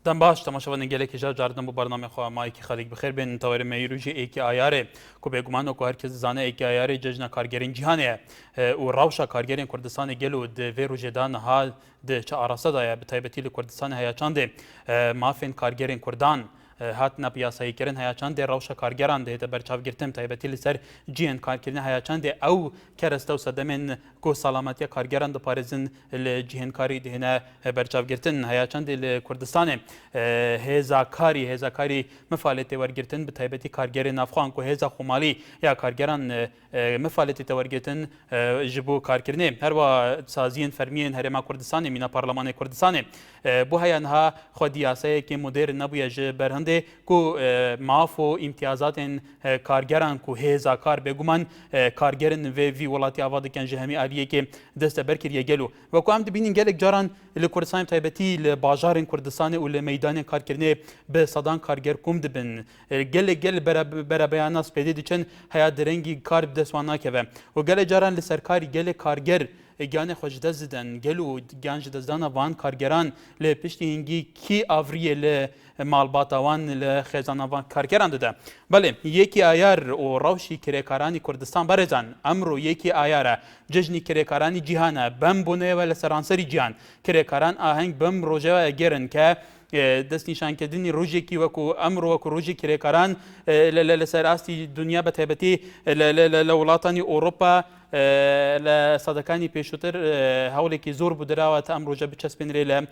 دم باش تماشاوان gelekî ja caridan bu bername xwe mayekî xelek bi xêr bên tewrê meyrûjî êkî ayarê ku bêguman ku herkes zane êkî ayarê cejna kargerên cîhanê ye û rewşa kargerên Kurdistanê gelo di vê rojê da niha di çi arasta da ye bi taybetî li Kurdistanê heya çandê mafên kargerên Kurdan hatine piyasayîkirin heya çandê rewşa kargeran de hête berçavgirtin taybetî li ser ciyên karkirinê heya çandê ew kereste û sedemên ku salametiya kargeran diparêzin li cihênkarî dihêne berçavgirtin heya çandê li Kurdistanê hêzakarî mifalêtê wergirtin bi taybetî kargerên navxwan ku hêza Xumalî ya kargeran mifalêtê te wergirtin ji bo karkirinê herwa saziyên fermiyên Herêma Kurdistanê mîna Parlemanê Kurdistanê bu heya niha xwe diyasayekê modern nebûye ji berhindê ku maaf û îmtiyazatên kargeran ku hêzakar bêguman kargerin vê vî welatî ava dikin ji hemî aliyekê dest te berkiriye gelo weku em dibînin gelek caran li Kurdistanê taybetî li bajarên Kurdistanê û li meydanên karkirinê bi sedan karger kom dibin gelek gel berebeyana spêdê diçin heya direngî kar bi dest wan nakeve û gelek caran li serkarî gelek karger giyanê xwe ji dest didin gel û giyan ji destdana van kargeran li piştî hingî kî avriyê li malbata wan li xêzana van kargeran dide belê yekî ayar û rewşî kirêkaranî Kurdistan berêzan emro yekî ayar e cejnî kirêkaranî cîhan e bem bûne ve li seranserî cîhan kirêkaran aheng bim rojeva gerin ke destnîşankirdinî rojekî weku emro weku rojê kirêkaran li ser astî dunya bi taybetî li welatani Ewropa li sedekanî pêşûtir hewlekî zor bû dirawe te em roja biçespînrê li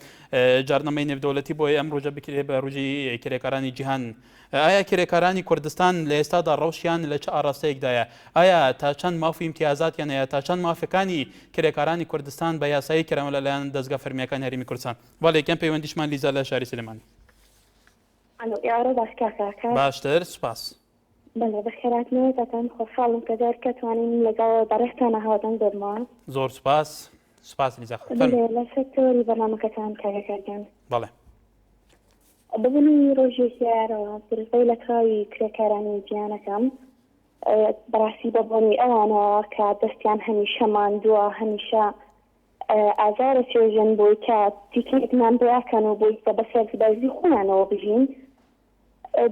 carnameyê nêvdewletî boye em roja bikirê bi rojî kirêkaranî cîhan Aya kirêkaranî Kurdistan li êsta da rewşiyan li çi arasteyek de ye aya ta çend maf û îmtiyazatiyan heye ta çend mafekanî kirêkaranî Kurdistan bi yasayî kirin li layan dezga fermiyekan Herêmî Kurdistan Valê kem peywendîşman Lîza li şarî Silêmanî baştir spas بله بخیراتنەوە دەتان خۆشحاڵم کە جار کەتوانین لەگەڵ بەڕێستانە هاوادەنگ دەرمان زۆر سپاس لیزا لە سەکتۆری بەرنامەکەتان کارەکەرگەن بەڵێ ببوونی ڕۆژێکی یارەوە پرسەی لە کراوی کرێکارانی گیانەکەم بەڕاستی بەبوونی ئەوانەوە کە دەستیان هەمیشە ماندووە هەمیشە ئازارە چێژن بۆی کە تیکێکمان بۆیاکەن و بۆی کە بەسەربەرزی خۆیانەوە بژین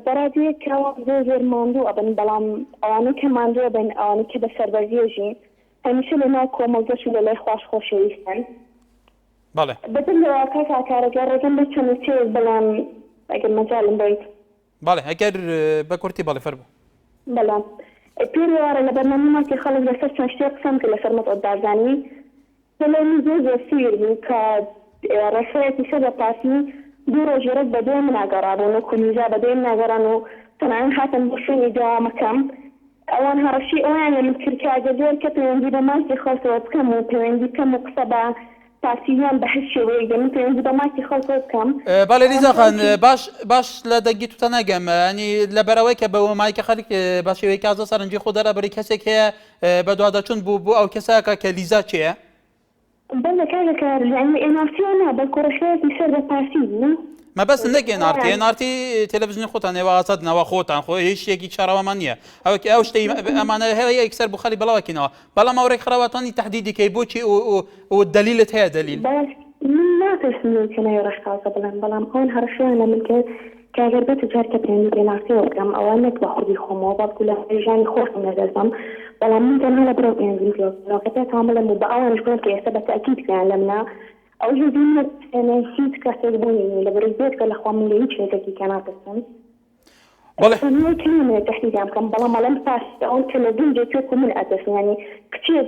بەڕادەیەک کەوان زۆر ماندوو ئەبن بەڵام ئەوانەی کە ماندووە بن ئەوانەی کە بەسەربەرزیەژین هەمیشە لە ناو کۆمەڵگەش و لە لای خۆش خۆشەویستن بەڵێ بەدڵ لەوە کارەگەر ڕێگەم بچەنە چێ بەڵام ئەگەر مەجاڵم بیت بەڵێ ئەگەر بە کورتی بەڵێ فەرموو بەڵام پێری وارە لە بەرنامەکە خەڵک لەسەر چەند شتێک قسەم کرد لەسەر مەتۆددارزانی دەڵێنی زۆر سیر بوو کە ڕێسەیەکی سەر بە پاسی دوو ڕۆژێرەك بە دوێ مناگەڕابوون و کولیزا بە دوێ مناگەڕان و تەنانەت هاتن بۆ شوێنی داوامەکەم ئەوان هەڕەشی ئەویان لە من کرد کە ئەگەر کە پەیوەندی بە ماسی خەڵکەوە بکەم و پەیوەندی بکەم و قسە بە پاسیویان بە هیچ شێوەیەک دەمن پەیوەندی بە ماسی خەڵکەوە بکەم بەڵێ لیزا خان باش لە دەنگی توتە نەگەم ینی لەبەرەوەی کە بەوە مایکە خەڵک بە شێوەیەکی ئازا سەرنجی خۆ دەرەبەری کەسێک هەیە بە دوادەچوون بوو ئەو کەساکە کە لیزا چییە؟ بەڵێ کارێکار ئێناسیۆنا بە کوڕەشەیەکی سەر بە پاسی بوو مەبەست نەگەن ئارتی تەلەڤیزیۆنی خۆتان ێوە ئازاد نەوە خۆتان خۆ هیچ شتێکی چارەوەمان نییە ئەو شتەی ئەمانە هەیە یەکسەر بۆ خەڵی بڵاوکینەوە بەڵام ئەوڕێک خراوەتانی تهدیدیکەی بۆچی و دلیلت هەیە دلیل من ناکەسم کەناوی ڕێکخاوەکە بڵێن بەڵام ئەوان هەڕەشیان لە من کرد کە ئەگەر بێت جار کە پێوەندی پێناسیەوە بکەم ئەوان نەک بە خودی خۆمەوە بەڵکو لە ژیانی خۆشم نەدەستم بەڵام من تەنها لە بڕۆ پێوەندیکە پێتان بڵێم و بە ئەوانش بڵێم کە ئێستا بە تەئکید کەیان لە منە ئەو هێزین هیچ کەسێک بوونی لە بەرزێت کە لەخوا من لە هیچ شتێکی کە ناکەسم كلمة تحديدا كم بلا ما لم باس أول كلمة دين جتوكم من أساس يعني كتير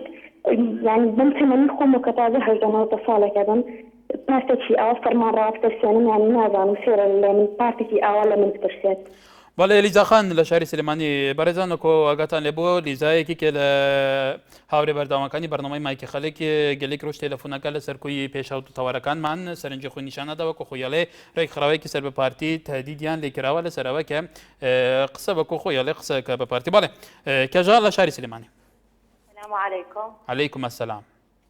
يعني بمتنا نخوم وكتابة هالجماعة تصالة كذا ما تشي أوفر مرة أكثر سنة يعني ماذا نصير من بارتي أول من ترسيت بەڵێ لیزا خان لە شاری سلێمانی بەڕێزانەکۆ ئاگاتان لێ بۆ لیزایەکی کە لە هاورێ بەرداوامەکانی بەرنامەی مایکی خەڵک گەلێک ڕۆژ تێلەفۆنەکە لە سەرکوی پێشاوت و تەوارەکانمان سەرنجی خۆی نیشانەداوە کە خۆیاڵێ ڕێک خراوەیەکی سەر بە پارتی تهدیدیان لێکراوە لەسەرەوە کە قسە بەکۆ خۆیاڵێ قسەکە بە پارتی بەڵێ کەژار لە شاری سلێمانی السلام عليكم عليكم السلام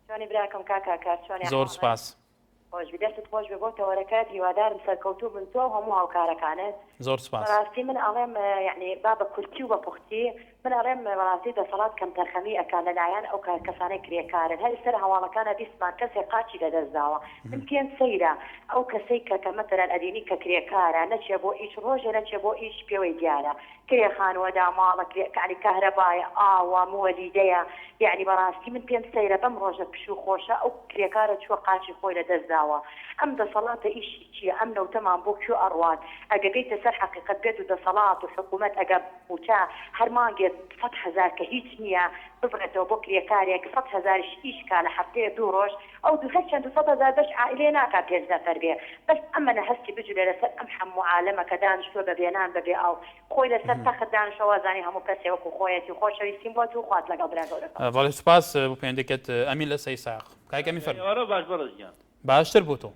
شلوني براكم كاكا شلوني زۆر سپاس خۆش بدەستت خۆش بێ بۆ تەوەرەکەت هیوادارم سەرکەوتوو بن تۆ هەموو هاوکارەکانت زۆر سپاس ڕاستی من ئەڵێم یعنی با بە کورتی و بە پوختی من ئەڕێم وڵاتی دەسەڵات کەم تەرخەمی ئەکان لەلایەن ئەو کەسانەی کرێکارن هەر سەر هەواڵەکانە بیستمان کەسێک قاچی لەدەستداوە من پێم سەیرە ئەو کەسەی کە مەتەرەن ئەدینی کە کرێکارە نەچێ بۆ ئیش ڕۆژێ نەچێ بۆ ئیش پێوەی دیارە کرێ خانوەدا ماڵە کانی کەهرەبایە ئاوا مۆلیدەیە یعنی بەڕاستی من پێم سەیرە بەم ڕۆژە پش و خۆشە ئەو کرێکارە چوە قاچی خۆی لەدەستداوە ئەم دەسەڵاتە ئیشی چییە ئەم نەوتەمان بۆ کوێ ئەڕوات ئەگە گەیتە سەر حەقیقەت بێت و دەسەڵات و حکوومەت ئەگە بووچە هەر مانگێت 100,000 کە هیچ نییە ببڕێتەوە بۆ کرێکارێک 100,000ش ئیشکا لە هەفتەیە 2 ڕۆژ ئەو دوو چەند 100,000 بەش عائلێ ناکات 5 نەفەر بێ بەس ئەمەنە هەستی بجرێ لەسەر ئەم هەموو عالەمە کە دانیشتووە بە بێنان بەبێ ئەو خۆی لەسەر تەخت دانیشەوە زانی هەموو کەسێ وەکو خۆیەتی خۆشەویستیم بۆ و خوات لەگەڵ برادەوەکە بەڵێ سوپاس بۆ پەیوەندیکەت ئەمین لە سەی ساق کاکەمی فەرموو باش بەڕێزگیان باشتر بوو تۆ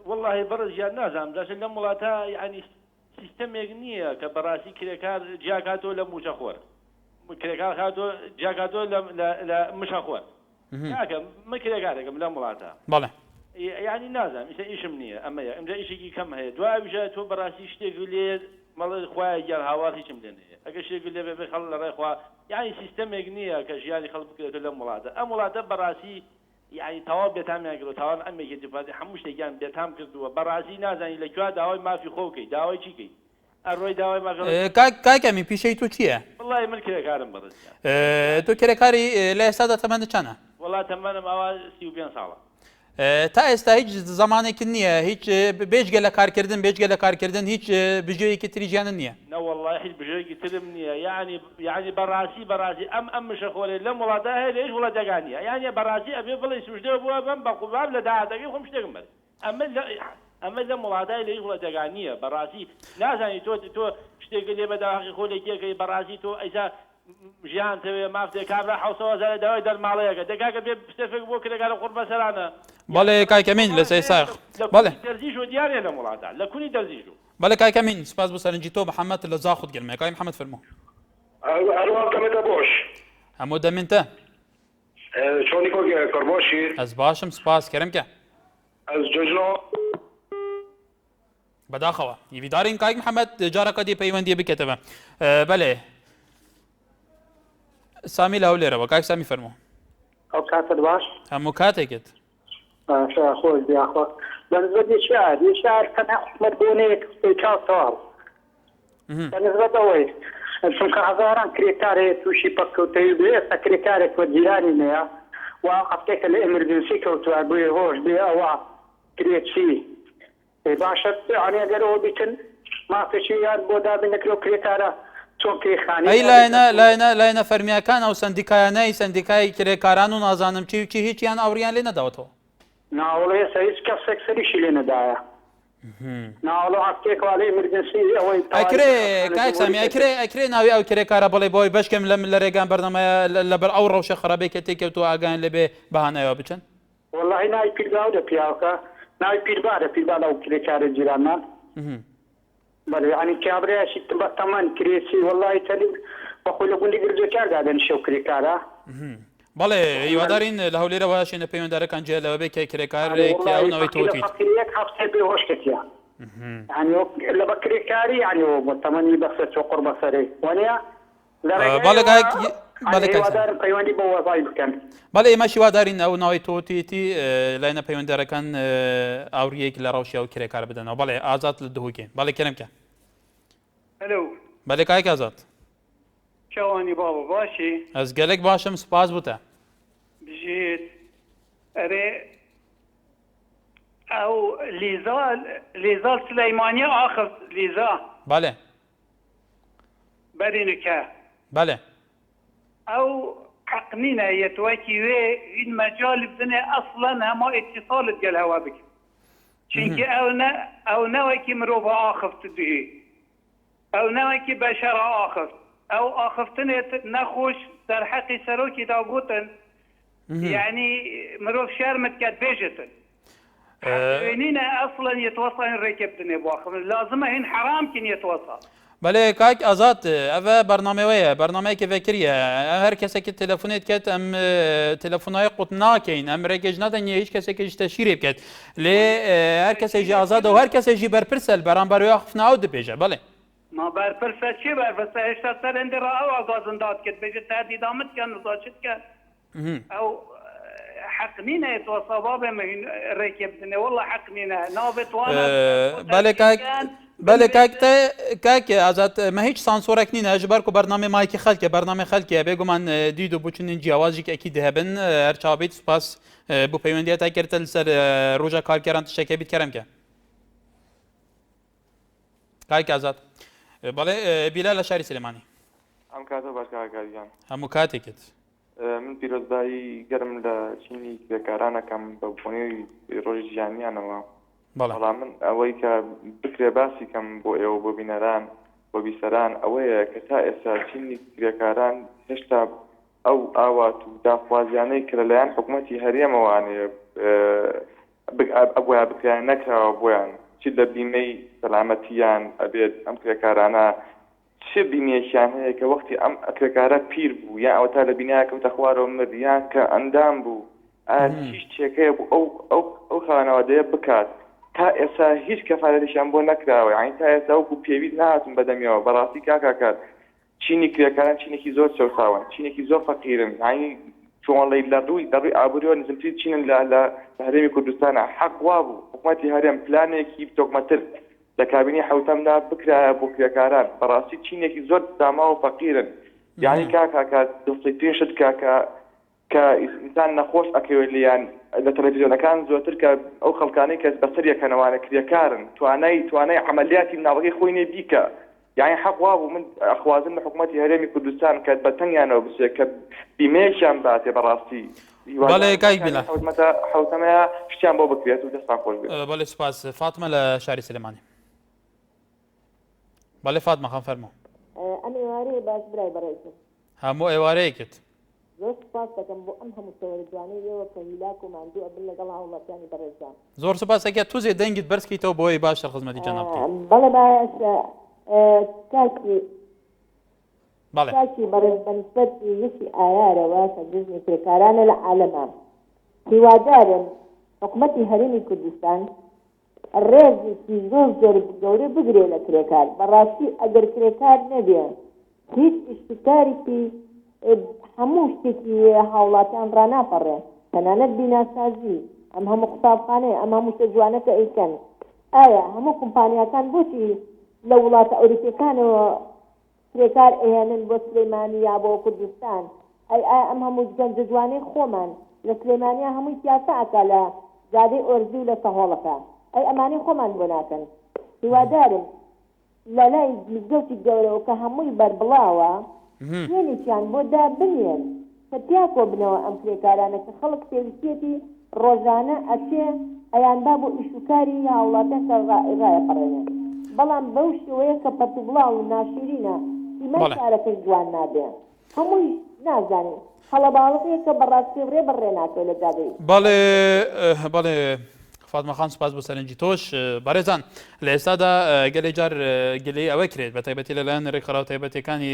والله بەڕێزگیان نازانم دەچێت لەم وڵاتە یعنی سیستەمێک نییە کە بەڕاستی کرێکار جیاکاتۆ لە موچە خۆر کرێکار جیاکاتۆ لە مشە خۆر کاکە من کرێکارێکم لەم وڵاتە بەڵێ یعنی نازانم ئیستا ئیشم نییە ئەمەیە ئەمجا ئیشێکی کەم هەیە دوایژە تۆ بەڕاستی شتێک لێ مەڵێ خوای گەر هاوار هیچم لێ نیە ئەگە شتێک لێ بێ خەڵ لە ڕێخوا یعنی سیستەمێک نییە کە ژیانی خەڵک بکرێتە لەم وڵاتە ئەم وڵاتە بەڕاستی یعنی تەواو بێتامیان کرد تاوان ئەمێکی دفاعی هەموو شتێکیان بێتام کردووە بەڕاستی نازانی لەکوێ داوای مافی خۆ بکەیت داوای چی کەیت ئەڕۆی داوای مافی کاکەمی پیشەی تو چییە وڵی من کرێکارم بەڕێزگیان تۆ کرێکاری لە ئێستادا تەمەندە چەندە وڵات تەمەنم ئەوە 35 ساڵە تا ئێستا هیچ زمانێکی نییە هیچ بێژگە لە کارکردن بێژگە لە کارکردن هیچ بژێیەکی تری ژیانە نییە نەوەڵی هیچ بژێکی ترم نییە یعنی بەڕاستی ئەم مشە خۆرێ لەم وڵاتە هەیە لە هیچ وڵاتەکانیە یعنی بەڕاستی ئەبێ بڵێ سوژدەوە بووە بەم بە قوباب لە داهاتەکەی خۆم شتێکم بەر ئەمە لەم وڵاتای لە هیچ وڵاتەکانیە بەڕاستی نازانی تۆ شتێک لێ بەداهاقی خۆلێکیەکەی بەڕاستی تۆ ئەیسا ژیان تەوێ مافتێ کابرا 700,000 داوای دەرماڵەیەەکە دەکاکە بێ شتێک بۆ کرێکارە قوربە سەرانە بەڵێ کاکەمین لە سەی ساق بەڵێ دەرزیش و دیارە لەم وڵاتە لە کونی دەرزیش و بەڵێ کاکەمین سپاس بۆ سەرنجی تۆ محەممەد لە زاخت گرمە کاک محەممەد فەرموو هەروە دەمێتە بۆش هەموو دەمێنتە چۆنی کۆربۆشی ئەس باشم سپاس کەرمکە ئەس جۆژنۆ بەداخەوە یویدارین کاک محەممەد جارەکە دی پەیوەندی بکەتەوە بەڵێ سامی لە هەولێرەوە کاک سامی فەرموو ئەو کاتت باش هەموو کاتێکت خۆش بیاخوا بەنسبەت شار تەنها حکومەت بۆ نەیەک ساڵ بەنسبەت ئەوەی چونکە هەزاران کرێکار هەیە تووشی پەککەوتەوی بێ ئێستا کرێکارێک وە جیرانی نەیە و هەفتێکە لە ئەمرجنسی کەوتووە بۆیە هۆش بێ ئەوە کرێکی باشە ئەنێ ئەگەرەوە بیکن مافێکی یان بۆ دابینەکرێ کرێکارە چۆن کرێخانی ئەی لایەنە فەرمیەکان ئەو سندیکایانەی سندیکای کرێکاران و نازانم چی هیچیان ئەوریان لێ نەداوەتەوە ناوڵێ هیچ کەسێک سەریشی لێ نەدایە ناوڵە هەفتێکوا لە ئەمرجنسی ئەوەی ئەکرێ کاک سامی ئەکرێ ناوی ئەو کرێکارە بڵێ بۆی بەشکەم لە ڕێگان بەرنامەیە لەبەر ئەو ڕەوشە خراپێکە تێکەوتووە ئاگان لەبێ بەهانەوە بچن والله ناوی پیرگاودە پیاوەکە ناوی پیربارە ئەو کرێکارە جیرانمان بەڵێ ینی کابرایشی بەتەمان کرێسی وڵی تەلی بەخۆی لە گوندی گرجەکاردا دەنیشە و کرێکارە بەڵێ هیوادارین لە هەولێرەوە شوێنە پەیوەنددارەکان جێ لەوە بێ کە کرێکارێکی ئەوەوەی تۆتیت هەفتێ بێ هۆشکەتیە لە بە کرێکاری ینی بەتەمەنی بەخسە چۆ قڕبە سەرەی وانە پەیوەندی بۆ وەزای بکەن بەڵێ ئێمەشی وادارین ئەو ناوی تۆتیتی لایەنە پەیوەنددارەکان ئاوریەکی لە ڕەوشی ئەو کرێکار بدەنەوە بەڵێ ئازاد لە دهوکێ بەڵێ کەرەمکە بەڵێ کایک ئازاد چاوانی بابا باشی ئەس گەلێک باشم سپاس بووتە بژێت ئەرێ ئەو لیزال سلەیمانیە ئاخر لیزا بەڵێ بەرینەکە بەڵێ ئەو حەقنینە یەتوەکی وێ این مەجالی بدنێ ئەسڵەن هەموو ئیتیصالت گەل هەوا بکە چونکی ئەو نەوەکی مرۆڤ ئاخفت دوێ ئەو نەوەکی بەشەر ئاخفت ئەو ئاخفتنێت نەخۆش در حەقی سەرۆکی دا گوتن یعنی مرۆڤ شەرمت کات بێژتن وێنینە ئەسڵەن یەتوەسڵن ڕێکە بدنێ بۆ ئاخفت لازمە هین حرام کن یەتوەسڵ بەڵێ کاک ئازاد ئەvە بەرنامەوەیە بەرنمەیەکی فێکریە هەر کەسێکی تەلەفۆنێت کات ئەم تەلەفۆنای قوت ناکەین ئەم ڕێگەش نادەنیە هیچ کەسێکیش تەشیرێ بکات لێ هەر کەسێکی ئازادە و هەر کەسێکی بەرپرسە بەرامبەر خفناو دەبێژە بڵێ ما بەرپرسە چی بەرپرسە هێشتا سەرنجی ڕاوە ئاگازندات کرد بێژێت تهدیدامت کە نزاچت کە ئەو حق نینە تۆ سەبابێ ڕێکێ بدنێ وەڵڵا حق نینە نابێت بله کاک ئازاد مە هیچ سانسۆرێک نینە ji ber ku bername mayekî xelke bername xelkiye bêguman dîdo bûçinin ciyawazîk ekî dihebin her çabêt spas bu peywendiya te kirtin li ser roja karkeran tiştekê bît kerem ke kayk Azad bale Bilal şerî Silêmanî ئەم کاتە باشکارگاریان hemû katێکت من پیرۆزبایی گەرم لە چینی کرێکارانەکەم بە بوونەوەی ڕۆژی ژیانیانەوە بەڵام من ئەوەی کە بکرێ باسی کەم بۆ ئێوە بۆ بینەران بۆ بیسەران ئەوەیە کە تا ئێستا چینی کرێکاران هێشتا ئەو ئاوات و داخوازیانەی کە لەلایەن حکوومەتی هەرێمەوانەیە ئەوە بکرایان نەکراوە بۆیان چی لە بیمەی سەلامەتیان ئەبێت ئەم کرێکارانە چه بیمێکیان هەیە کە وەختی ئەم کرێکارە پیر بوو یان ئەو تا لە بینایە کەوتە خوارەوە مرد یان کە ئەندام بوو هیچ شتێکەیە بوو ئەو خانەوادەیە بکات تا ئێستا هیچ کەفالەتیشیان بۆ نەکراوە یعنی تا ئێستا وەکو پێویست نهاتون بەدەمیەوە بەڕاستی کاکات چینی کرێکاران چینێکی زۆر چەوساون چینێکی زۆر فەقیرن یعنی چۆنڵی لە ڕووی ئابووریەوە نزمتر چینن لە هەرێمی کوردستانە حەق وا بوو حکوومەتی هەرێم پلانێکی تۆکمەتر لە کابینی حوتەمدا بکرایە بۆ کرێکاران بەڕاستی چینێکی زۆر داما و فەقیرن یعنی کاکات دڵی پێشت کە ئینسان نەخۆش ئەکەوێت لیان لە تەلەڤیزیۆنەکان زۆرتر کە ئەو خەڵکانەی کە بەسەریەکەنەوانە کرێکارن توانای عملیاتی ناوەکەی خۆی نێ بیکە یعنی حەق وا بوو من ئەخوازم لە حکوومەتی هەرێمی کوردستان کە بەتەنیانەوە بچێت کە بیمەیەکیان باتێ بەڕاستی بەڵێ کای بیلا حوتەمەیە شتیان بۆ بکرێت و دەستان خۆش بێت بەڵێ سپاس فاتمە لە شاری سلێمانی بەڵێ فاتمە خان فەرموو ئەم ئێوارەیە باش برای بەڕێزم هەموو ئێوارەیەکت زۆر سپاس دەکەم بۆ ئەم هەموو سەوەرجوانەیەوە کە هیلاک و ماندوو ئەبن لەگەڵ هاوڵاتیانی بەڕێزان زۆر سپاسەکە توزێ دەنگیت بەرزکەیتەوە بۆی باشتر خزمەتی جەنابکەی بەڵێ باشە کاکی بەڵێ کاکی بەڕێز بەنسبەتی یەکی ئایارەوە کە جزمی کرێکارانە لە عالەما هیوادارم حکوومەتی هەرێمی کوردستان ڕێزێکی زۆر زۆر گەورە بگرێ لە کرێکار بەڕاستی ئەگەر کرێکار نەبێ هیچ ئیشتکارێکی هەموو شتێکی هاوڵاتیان ڕناپەڕێ تەنانەت بیناسازی ئەم هەموو قوتابخانەیە ئەم هەموو شتە جوانەکە ئەیکەن ئایا هەموو کۆمپانیاکان بۆچی لە وڵاتە ئەوروپیەکانەوە کرێکار ئەهێنن بۆ سلێمانی یا بۆ کوردستان ئایا ئەم هەموو گەنجە جوانەی خۆمان لە سلێمانیا هەمووی سیاسە ئەکا لە زادەی ئۆرزی و لە سەهۆڵەکە ئەی ئەمانەی خۆمان بۆ ناکەن هیوادارم لە لای مزگەوتی گەورەوە کە هەمووی بەربڵاوە وێنێکیان بۆ دابنێن کە تیاکۆ بنەوە ئەم کرێکارانە کە خەڵک پێویستێتی ڕۆژانە ئەچێ ئەیان با بۆ ئیشوکاری هاوڵاتە کە ڕایەپەڕێنێ بەڵام بەو شێوەیە کە پەتوبڵاو و ناشرینە سیمای کارەکەی جوان نابێ هەمووی نازانێت هەڵە باڵغەیە کە بەڕاستی ڕێ بەڕێ ناکەوێت لە جادەی بەڵێ فاتمە خان سپاس بۆ سەرنجی تۆش بەڕێزان لە ئێستادا گەلێ جار گلەی ئەوە کرێت بە تایبەتی لەلایەن ڕێکخراو تایبەتەکانی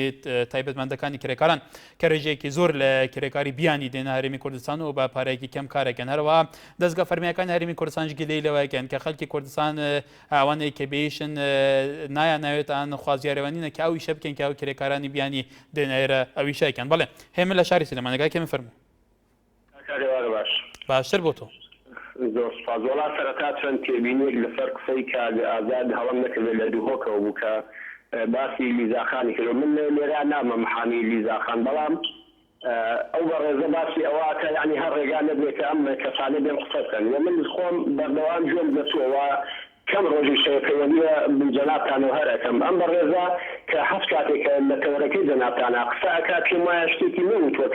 تایبەتمەندەکانی کرێکاران کە ڕێژەیەکی زۆر لە کرێکاری بیانی دێنە هەرێمی کوردستان و بە پارەیەکی کەم کارەکەن هەروە دەستگا فەرمیەکانی هەرێمی کوردستانش گلەی لەوەیەکەن کە خەڵکی کوردستان ئەوانەی کە بێیشن نایانەوێت ئەن خوازیارەوەنینە کە ئەو ئیشە بکەن کە ئەو کرێکارانی بیانی دێنەێرە ئەویشەکەن بڵێ هێمن لە شاری سلێمانەکە کێمە فەرموو باشتر بۆ تۆ زۆر سپاس وڵا سەرەتا چەند تێبینێک لەسەر قسەی کاگ ئازاد هەڵم نەکردێت لە دووهۆکەوە بوو کە باسی لیزاخانی کرد من لێرا نامە محامی لیزاخان بەڵام ئەو بەڕێزە باسی ئەوەکە یعنی هەر ڕێگان نەبێت کە ئەم کەسانە بێن قسە بکەن من خۆم بەردەوام گوێم دەچووەوە کەم ڕۆژی شەیەکەوەنیە جەنابتانەوە هەرەکەم ئەم بەڕێزە کە هەست کاتێکە لە تەورەکەی جەنابتانە قسە ئەکات پێم وایە شتێکی نەوتووە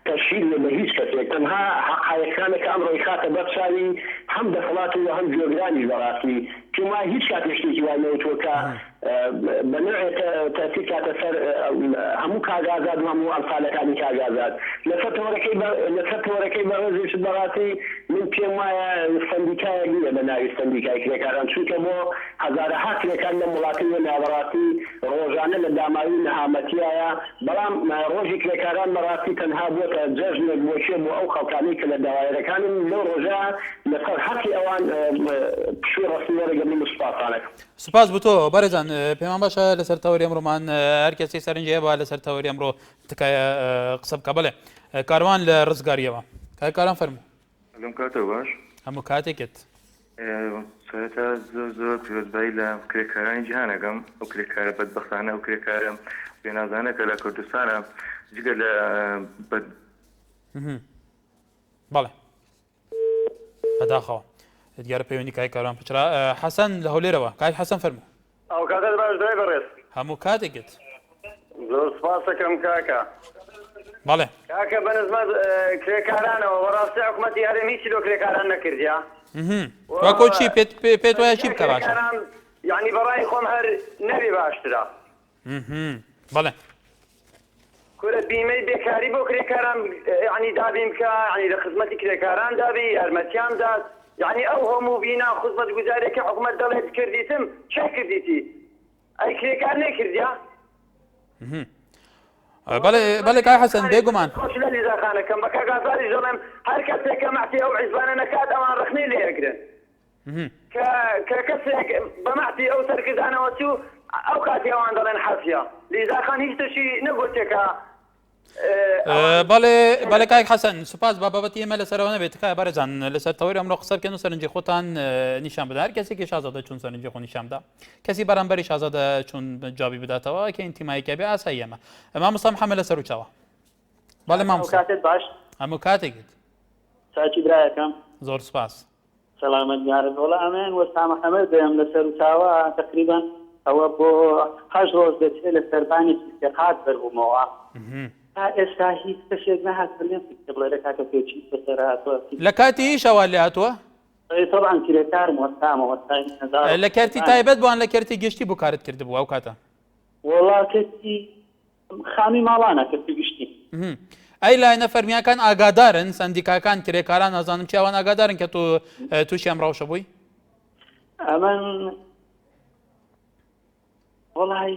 تەشیر لە هیچ کەسێک تەنها حقایەکانەکە ئەمڕۆی خاتە بەرچاوی هەم دەسەڵات و هەم جێگرانی بەڕاستی پێم وایە هیچ کاتێک شتێکی وای نەوتووە کە بە نوعێ تەسیر کاتە سەر هەموو کاگازات و هەموو ئەمسالەکانی کاگازات لەسەر تەورەکەی بەڕێزیش بەڕاستی من پێم وایە سندیکایەک نییە بە ناوی سندیکای کرێکاران چونکە بۆ هەزارەها کرێکار لە وڵاتی و ناوەڕاستی ڕۆژانە لە داماوی نەهامەتیایە بەڵام ڕۆژی کرێکاران بەڕاستی تەنها بۆتە جەژنێک بۆچێ بۆ ئەو خەڵکانی کە لە داوایەکانن لەو ڕۆژە لەسەر حەقی ئەوان پشوی ڕەسمی وەرەگە من سپاسانەکەم. سپاس بۆ تۆ بەڕێزان پێمان باشە لەسەر تەوەری ئەمڕۆمان هەر کەسێک سەرنجی هەیە لەسەر تەوەری ئەمڕۆ تکایە قسە بکە. بڵێ کاروان لە ڕزگاریەوە کاران فەرموو. لەم کاتەوە باش هەموو کاتێکت سەرەتا زۆر پیرۆزبایی لە کرێکارانی جیهانەکەم ئەو کرێکارە بەدبەختانە ئەو کرێکارە پێنازانەکە لە کوردستانە جگە لە بەڵێ بەداخەوە دیارە پەیوەندی کای کاروان پچرا. حەسەن لە هەولێرەوە کای حەسەن فەرموو. ئەو کاتت باش دوای بەڕێز هەموو کاتێکت زۆر سپاس دەکەم کاکە. بەڵێ کاکە بەنسبەت کرێکارانەوە بەڕاستی حکوومەتی هەرێم هیچی لۆ کرێکاران نەکردیا. واکۆ چی پێت وایە چی بکە باشە؟ یعنی بەڕای خۆم هەر نەبی باشترا. بەڵێ کورە بیمەی بێکاری بۆ کرێکاران یعنی دابین بکە، یعنی لە خزمەتی کرێکاران دابی یارمەتیان داد، یعنی ئەو هەموو بینا خزمەت گوزارێکی حکوومەت دەڵێت کردیتم چه کردیتی؟ ئەی کرێکار نەکردیا؟ بەڵێ کای حەسەن بێگومان خۆش لە لیزاخانەکەم بە کاگازاری دەڵێم هەر کەسێکە مەحتی ئەو عیزبانە نەکات ئەوان ڕخنەی لێگرن کە کەسێک بە مەحتی ئەو سەرکردانەوە چوو ئەو کاتی ئەوان دەڵێن حەفیە لیزاخان هیچ تشی نەگوتێکە. بەڵێ کای حەسەن سوپاس بابەتی ئێمە لەسەرەوە نەبێت کای بەڕێزان لەسەر تەوەری ئەمڕۆ قسە بکەن و سەرنجی خۆتان نیشان بدەن. هەر کەسێکی شازادە چون سەرنجی خۆ نیشان بدا، کەسی بەرامبەری شازادە چون جوابی بداتەوە کە ئینتیماییکە بێ ئاسایی ئەمە. مامۆستا محەممەد لەسەر و چاوە. بەڵێ مامۆستا کاتت باش هەموو کاتێکت چاکی برایەکەم زۆر سپاس. سەلامەت یارن وەڵا ئەمێن وەستا محەممەد دەیەم لەسەر و چاوە تقریبا ئەوە بۆ 8 ڕۆژ دەچێت لە سەربانی استێقات بەربوومەوە. تا ئێستا هیچ کەسێک نەهات بڵێن بڵێ کاکە پێچی بەسەر هاتووە لە کاتی ئیشەوە لێ هاتووە طبعا کرێکارم وەستامە لە کەرتی تایبەت بووان لە کەرتی گەشتی بۆ کارت کردبوو ئەو کاتە وەڵا کەسی خامی ماڵانە کەسی گشتی. ئەی لایەنە فەرمیاکان ئاگادارن سندیکاکان کرێکاران نازانم چیاوان ئاگادارن کە تۆ تووشی ئەم ڕەوشە بووی؟ ئەمن وەڵی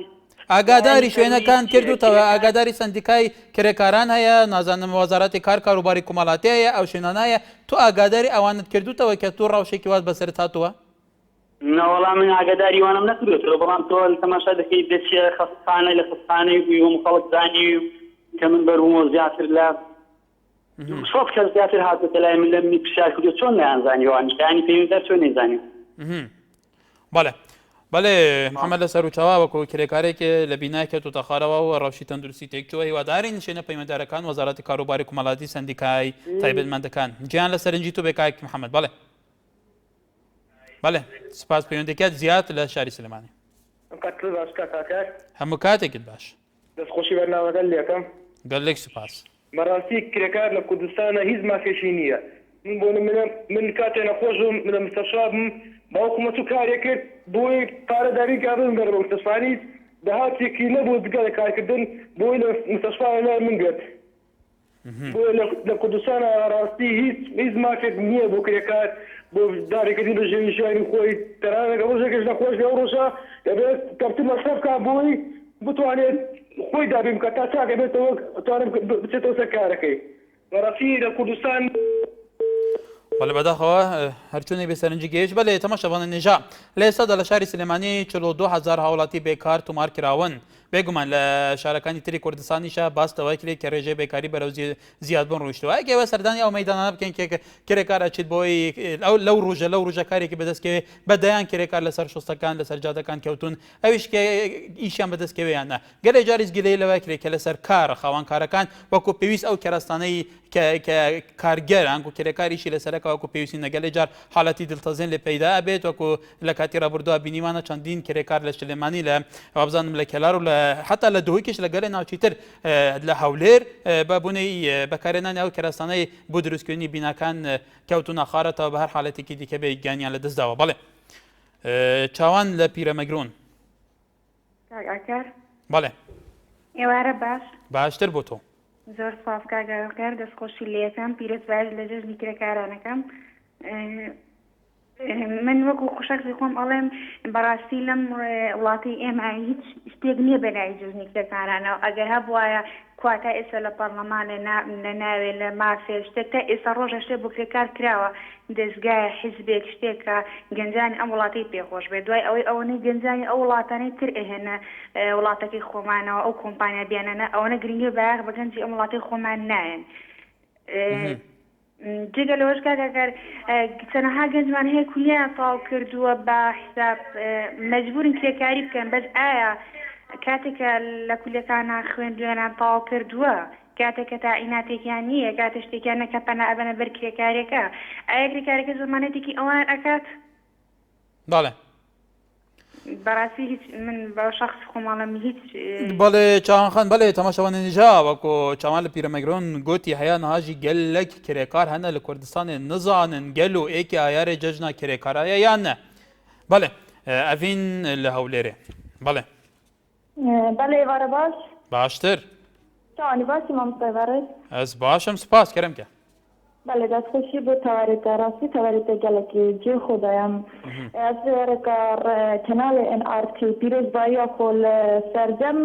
ئاگاداری شوێنەکان کردوتەوە ئاگاداری سندیکای کرێکاران هەیە نازانم وەزارەتی کار کاروباری کومەڵاتی هەیە ئەو شوێنانایە تۆ ئاگاداری ئەوانت کردوتەوە کە تۆ ڕەوشێکی وات بەسەرت هاتووە؟ نەوەڵام من ئاگاداری وانم نەکردوێتەوە بەڵام تۆ تەماشا دەکەی دەچێ خەستخانەی لە خستخانەی بووی و خەڵک زانی و کە من بەرومەوە زیاتر لە 100 کەس زیاتر هاتوتە لای من لە منی پرسیار کردو چۆن نەیانزانیوە ینی پێویستە چۆن نەیزانیوە. بەڵێ محەممەد لەسەر و چاوا وەکو کرێکارێکی لە بیناکە و تەخارەوە و ڕەوشی تەندروستی تێکچووە هیواداری نشێنە پەیمەندارەکان وەزارەتی کاروباری کومەڵاتی سندیکای تایبەتمەندەکان گیان لە سەرنجی تۆ بێکایك محەممەد. بەڵێ سپاس پەیوەندێکات زیات لە شاری سلێمانی. هەموو کاتێکت باش دەستخۆشی بەرنامەکە لێکەم گەلێک سپاس. بەڕاستی کرێکار لە کوردستانە هیچ مافێشی نییە. من کاتێ نەخۆشم لە مستەشابم باوکم و کارێک کرد بۆی پارەداری گابن بەر مستەشفانی داهاتێکی نەبوو دگە لە کارکردن بۆی لە مستەشفا لای من گرت. بۆی لە کوردستانە ڕاستی هیچ مافێک نییە بۆ کرێکار بۆ دارێکردی بە ژێوی ژیانی خۆی تەنانەکە ڕۆژێکش نەخۆش لەو ڕۆژە دەبێت کەپتی مەصرف کا بۆی بتوانێت خۆی دابین کە تا چاکە بێتەوە توانم بچێتەوە سەر کارەکەی. بەڕاستی لە کوردستان بەڵێ بەداخەوە هەرچوونی بێسەرنجی گەیشت. بەڵێ تەماشەوانە نێژا لە ئێستادا لە شاری سلێمانی 42,000 هاوڵاتی بێکار تومار کراون. بێگومان لە شارەکانی تری کوردستانیشە باستەوەی کرێت کە ڕێژەی بێکاری بەرەو زیادبوون ڕۆیشتەوە. ئەگەوە سەردانی ئەو مەیدانە بکەین کرێکار ئەچێت بۆی لەو ڕۆژە کارێکی بەدەستکەوێ بەدەیان کرێکار لەسەر شستەکان لەسەر جادەکان کەوتون ئەویش ئیشیان بەدەستکەوێیانە گەلێ جاریز گلەی لەوە کرێت کە لەسەر کار خاوەن کارەکان وەکو پێویست ئەو کەرەستانەی کارگەر ئەنگو کرێکاریشی لەسەرەکە وەکو پێویستی نەگەلێ جار حاڵەتی دڵتەزێن لێ پەیدا بێت وەکو لە کاتی ڕابردووە بینیمانە چەندین کرێکار لە سلێمانی لە وابزانم لە کێلار و حتا لە دهۆکیش لە گەلێ ناوچیتر لە هەولێر بەبوونەی بەکارێنانی ئەو کەرەستانەی بۆ دروستکردنی بیناکان کەوتونە خارەتەوە بە هەر حاڵەتێکی دیکە بێ گیانیان لە دەستداوە. بەڵێ چاوان لە پیرەمەگرون. بەڵێ ئێوارە باشتر بۆ تۆ زۆر سپاس کاگاوکار دەستخۆشی لێەکەم پیرەسبار لە جەژنی کرێکارانەکەم من وەکو خوشەکسی خۆم ئەڵێم بەڕاستی لەم وڵاتی ئێمە هیچ شتێک نییە بەلای جوزنی کتێکارانەوە ئەگەر هەبواە کواتە ئێستا لە پەرلەمانە لە ناوێ لە مافێ شتێک تا ئێستا ڕۆژە شتێک بۆ کرێکار کراوە دەستگایە حیزبێک شتێکە گەنجانی ئەم وڵاتی پێخۆش بێت دوای ئەوەی ئەوەی گەنجانی ئەو وڵاتانەی تر ئێهێنە وڵاتەکەی خۆمانەوە ئەو کۆمپانیا بیانەنە ئەوەنە گرنگی بەیاغ بە گەنجی ئەم وڵاتی خۆمان نایەن جگە لەوەش کاکەکەر چەنەها گەنجمان هەیە کولیان تاو کردووە بە حساب مەجبورن کرێکاری بکەن بەس ئایا کاتێکە لە کولیەکانە خوێندوێنان تاو کردووە کاتێککە تا ئیناتێکیان نییە کاتە شتێکیان نەکە پەنا ئەبەنە بەر کرێکارێکە ئایا کرێکارێکە زمانێتێکی ئەوان ئەکات بەڵێ بەڕاستی هیچ من بە شخص خۆماڵم هیچ بەڵێ چاوانخان بەڵێ تەماشەوانێنیجا وەکو چاوان لە پیرەمەگرۆن گوتی هەیە نەهاژی گەلێک کرێکار هەنە لە کوردستانê نزانن گەل و ئێکی ئایارێ جەژنا کرێکارایە یان نە بەڵێ ئەڤین لە هەولێرێ بەڵێ بەڵێ وارە باش باشتر چاوانی باسی مامۆستای وارە ئەس باشم سپاس کەرەمکە بەڵێ دەستخۆشی بۆ تەوارێتە ڕاستی تەوارێتە گەلێکی جێ خۆدایە ئەس وێرەکە کەناڵی NRT پیرۆزباییە خۆ لە سەردەم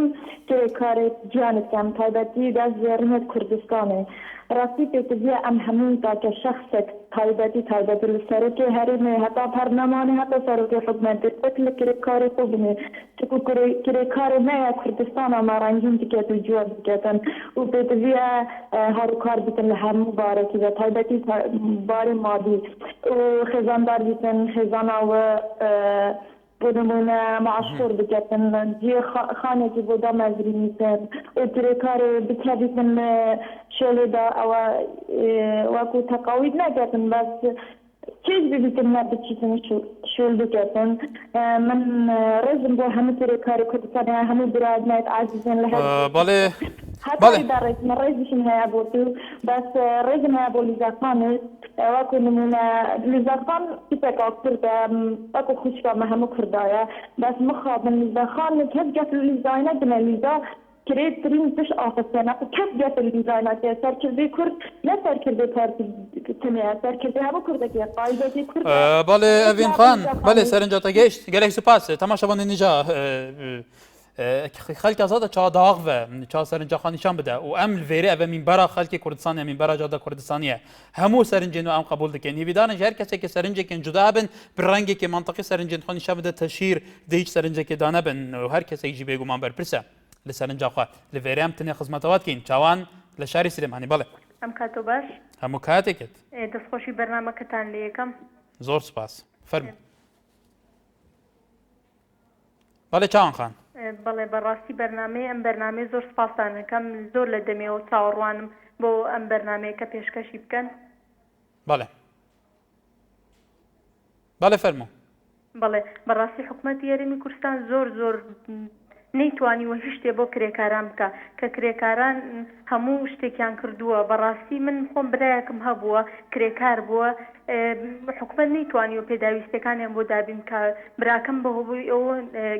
کرێکارێک گیانتکەم تایبەتی دەست زێرنێت کوردستانê ڕاستی پێتبیە ئەم هەموو تاکە شخصێک تایبەتی لە سەرۆکێ هەرێمێ هەتا پەرلەمانê هەتا سەرۆکێ حکومەتێک وەک لە کرێکارێ خۆ بنێ چکو کرێکارێ نەیە کوردستانە ماڕەنگین بکێت و جواب بکێتن و پێتبیە هەروکار بکەن لە هەموو بارێکی بە تایبەتی بارێ مادی و خێزاندار بکەن خێزاناوە بۆ نمونە معاشخۆر بکەتن جێ خانێکی بۆ دامەزرینیتن و کرێکارێ بکەبیتن شێلێدا ئەوە وەکو تەقاویت نەکەتن بەس چیز ببیتن نەبچیتن شۆل بکەتن من ڕێزم بۆ هەموو کرێکاری کوردستان هەموو برادنێت عزیزن لە بەڵێ من ڕێزیشم هەیە بۆ تو بەس ڕێزم هەیە بۆ لیزاخانت وەکو نمونە لیزاخان تیپێکا کردە وەکو خوشکامە هەموو کردایە بەس مخابن لیزاخان کەس گەت لیزای نەبنە لیزا کرێتترین تش ئافسێنە کەس گەت لیزایەتێ سەرکردی کورد نە سەرکردی پارتیتنێ سەرکردی هەموو کوردێکی قایدەتی کورد بەڵێ ئەڤین خان بەڵێ سەرنجاتە گەیشت گەلێک سوپاس تەماشەوانێنیجا خەلکە زادە چاداغڤە چا سەرنجەخانیشان بدە و ئەم لێرە ئەvە مینبەرا خەلکی کوردستانە مینبەرا جادە کوردستانیە هەموو سەرنجێن و ئەم قبول دەکەن هیویدانە هەر کەسێکی سەرنجێکن جودا بن بڕەنگێکی منطقی سەرنجێن خۆنیشان بدە تەشیر دە هیچ سەرنجێکی دانە بن و هەر کەسێکی بێگومان بەرپرسە لە سەرنجاخوا لە ڤێرەیان تنێ خزمەتەوەتکەین چاوان لە شاری سلێمانی بەڵێ ئەم کاتۆ باش هەموو کاتێکت دەستخۆشی بەرنامەکەتان لە یەکەم زۆر سپاس فەرموو بەڵێ چاوان خان بەڵێ بەڕاستی بەرنامەیە ئەم بەرنامەی زۆر سپاسانەکەم زۆر لە دەمێەوە چاوەڕوانم بۆ ئەم بەرنامەیە کە پێشکەشی بکەن بەڵێ بەڵێ فەرموو بەڵێ بەڕاستی حکوومەتی یاریمی کوردستان زۆر نەیتوانیوە هیچ شتێ بۆ کرێکاران بکە کە کرێکاران هەموو شتێکیان کردووە بەڕاستی من خۆم برایەکم هەبووە کرێکار بووە حکومەت نەیتوانیوە پێداویستەکانیان بۆ دابین کە براکەم بەهۆبووی ئەوە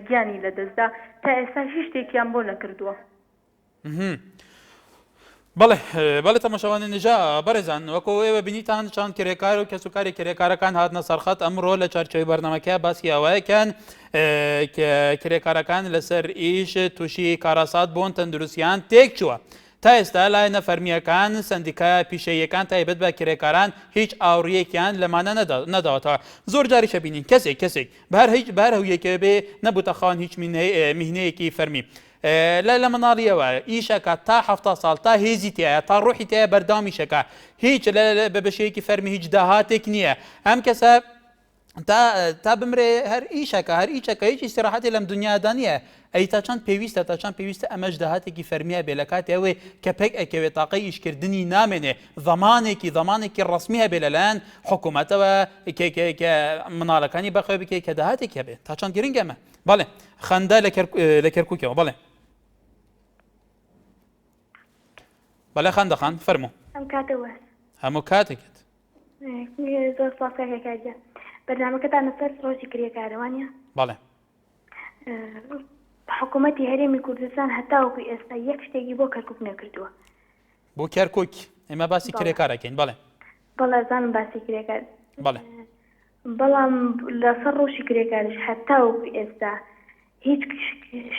گیانی لەدەستدا تا ئێستا هیچ شتێکیان بۆ نەکردووە بەڵێ تەماشەوانێنیجا بەڕێزان وەکو ئێوە بینیتان چەند کرێکار و کەسوکاری کرێکارەکان هاتنە سەرخەت ئەمڕۆ لە چارچەوەی بەرنامەکە باسی ئەوەیەکەن کرێکارەکان لەسەر ئیش تووشی کاراسات بۆن تەندروستیان تێک چووە تا ئێستا لای نەفەرمیەکان سندیکای پیشەیەکان تایبەت بە کرێکاران هیچ ئاوڕیەکیان لەمانە نەداوەتەوە زۆر جاریشە بینین کەسێک بەر هەویەکە بێ نەبووتە خاوەن هیچ میهنەیەکی فەرمی لە مناڵیەوە ئیشەکە تا 7 ساڵ تا هێزی تایە تا ڕۆحی تایە بەردامیشەکە هیچ بە بەشەیەکی فەرمی هیچ داهاتێک نییە ئەم کەسە تا بمرێ هەر ئیشەکە هیچ ئیسراحەتی لەم دنیادا نییە ئەی تا چەند پێویستە ئەمەش داهاتێکی فەرمیە بێ لە کاتێوێ کە پێک ئەکەوێت تاقی ئیشکردنی نامێنێ زەمانێکی ڕسمی هەبێ لەلایەن حکوومەتەوە مناڵەکانی بەخۆی بکەیت کە داهاتێک هەبێت تا چەند گرنگە ئەمە بەڵێ خەندە لە کەرکووکەوە بەڵێ بەڵێ خەندەخان فەرموو ئەم کاتەوە هەموو کاتێکت زۆر سپاسکاکەکە بەرنامەکەتان لەسەر ڕۆژی کرێکارەوانە بەڵێ حکوومەتی هەرێمی کوردستان هەتاوەکو ئێستا یەک شتێکی بۆ کەرکووک نەکردووە بۆ کەرکووک ئێمە باسی کرێکارەکەین بەڵێ بەڵێ زانم باسی کرێکار بەڵێ بەڵام لەسەر ڕۆژی کرێکارش هەتاوەکو ئێستا هیچ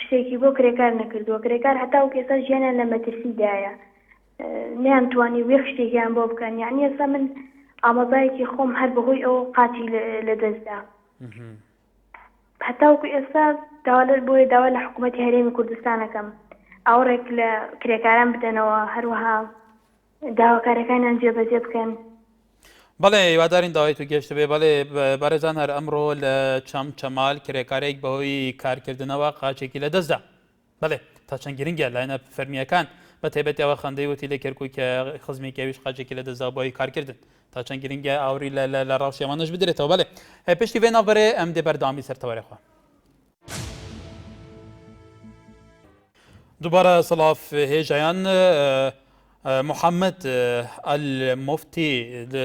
شتێکی بۆ کرێکار نەکردووە. کرێکار هەتاوەکو ئێستا ژیانیان لە مەترسیدایە، نەیانتوانی وێ شتێکیان بۆ بکەن. یعنی ئێستا من ئامادەیەکی خۆم هەر بەهۆی ئەوە قاچی لە دەستدا. هەتاوەکو ئێستا بۆیە داوا لە حکوومەتی هەرێمی کوردستانەکەم ئاوڕێک لە کرێکاران بدەنەوە، هەروەها داواکارەکانیان جێبەجێ بکەن. بەڵێ هیوادارین داوای تو گەشتە بێ. بەڵێ بەڕێزان، هەر ئەمڕۆ لە چەمال کرێکارێک بەهۆی کارکردنەوە قاچێکی لە دەستدا. بەڵێ تا چەند گرنگە لایەنە فەرمیەکان بە تایبەتیەوە خەندەی وتی لە کەرکووی کە خزمێکیاویش قاچێکی لە دەستدا بۆی کارکردن. تا چەند گرنگە ئاوری لە ڕاوشێمانەش بدرێتەوە. بەڵێ پشتی وێ ناوبەرێ ئەم دێ بەرداوامی سەرتەوەرێخوا. دووبارە سەڵاف هێژایان محەممەد المفتی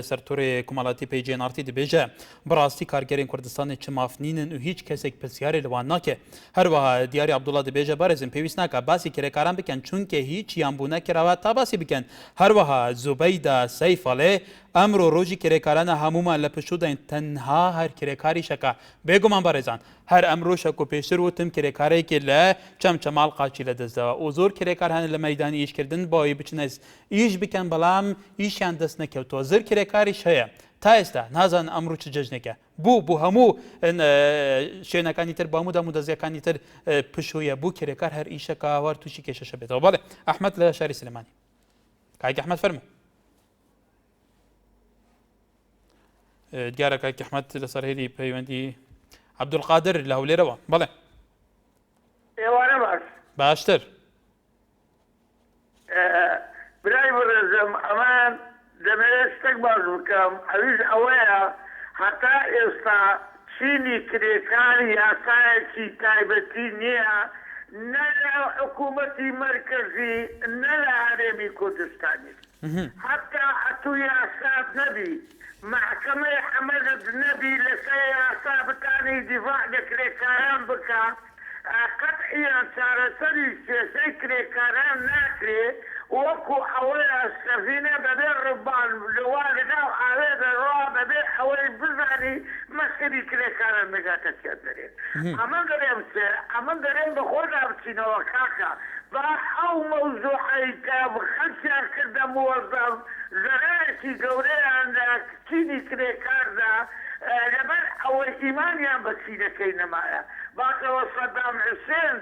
سەرتۆرێ کومەڵاتی پێیجێنارتی دەبێژە بەڕاستی کارگەرێن کوردستانی چ مافنینن و هیچ کەسێک پرسیارێ لەوان ناکێ. هەروەها دیاری عەبدوڵڵا دەبێژە بەڕێزم پێویست ناکە باسی کرێکاران بکەن چونکە هیچ یان بوو نەکراوە تا باسی بکەن. هەروەها زوبەیدا سەیفەڵێ ئەمڕۆ ڕۆژی کرێکارانە هەمومان لە پشودین تەنها هەر کرێکاری شەکە. بێگومان بەڕێزان، هەر ئەمڕۆ شەک و پێشتر وتم کرێکارێکی لە چەمچەماڵ قاچی لە دەستەوە و زۆر کرێکار هەن لە مەیدانی ئیشکردن بۆی بچنە ئیش بکەن، بەڵام ئیشیان دەست نەکەوتەوە. زر کرێکاریش هەیە. تا ئێستا نازان ئەمڕۆ چ جەژنێکە بوو هەموو شوێنەکانی تر بە هەموو دەم و دەزیەکانی تر پشویە بوو کرێکار هەر ئیشەکە هەوار تووشی کێشەشە بێتەوە. بەڵێ ئەحمەد لە شاری سلێمانی. کاک ئەحمەد فەرموو. دیارە کاک ئەحمەد لەسەر هێری پەیوەندی عەبدولقادر لە هەولێرەوە. بەڵێ ئێوارە باش باشتر. برای بەڕێزم ئەمان دەمەوێت شتێک باش بکەم، ئەویش ئەوەیە هەتا ئێستا چینی کرێکاری یاسایەکی تایبەتی نییە، نە لە حکوومەتی مەرکەزی نە لە هەرێمی کوردستانی. حتا ئەتوو یاسات نەبی، محکمەی حەمەدت نەبی لەسەر یاسا بتانی دیڤاع لە کرێکاران بکە، قەتعیان چارەسەری سیاسەی کرێکاران ناکرێ، وەکو ئەوەیە سەفینە بەبێ ڕبان لەوا لەناو ئاوێ دەڕوا بەبێ ئەوەی بزانی مەسەری کرێکاران نەگاتە تێ دەرێت. ئەمە دەرێم ئەمە دەرێن بە خۆدا بچینەوە کاکە با ئەو مەوزوعەی کە خەلکیان کردە موەزەف زەرایەکی گەورەیان لە چینی کرێکاردا لەبەر ئەوەی ئیمانیان بە چینەکەی نەمایە. باشەوە سەدام حوسێن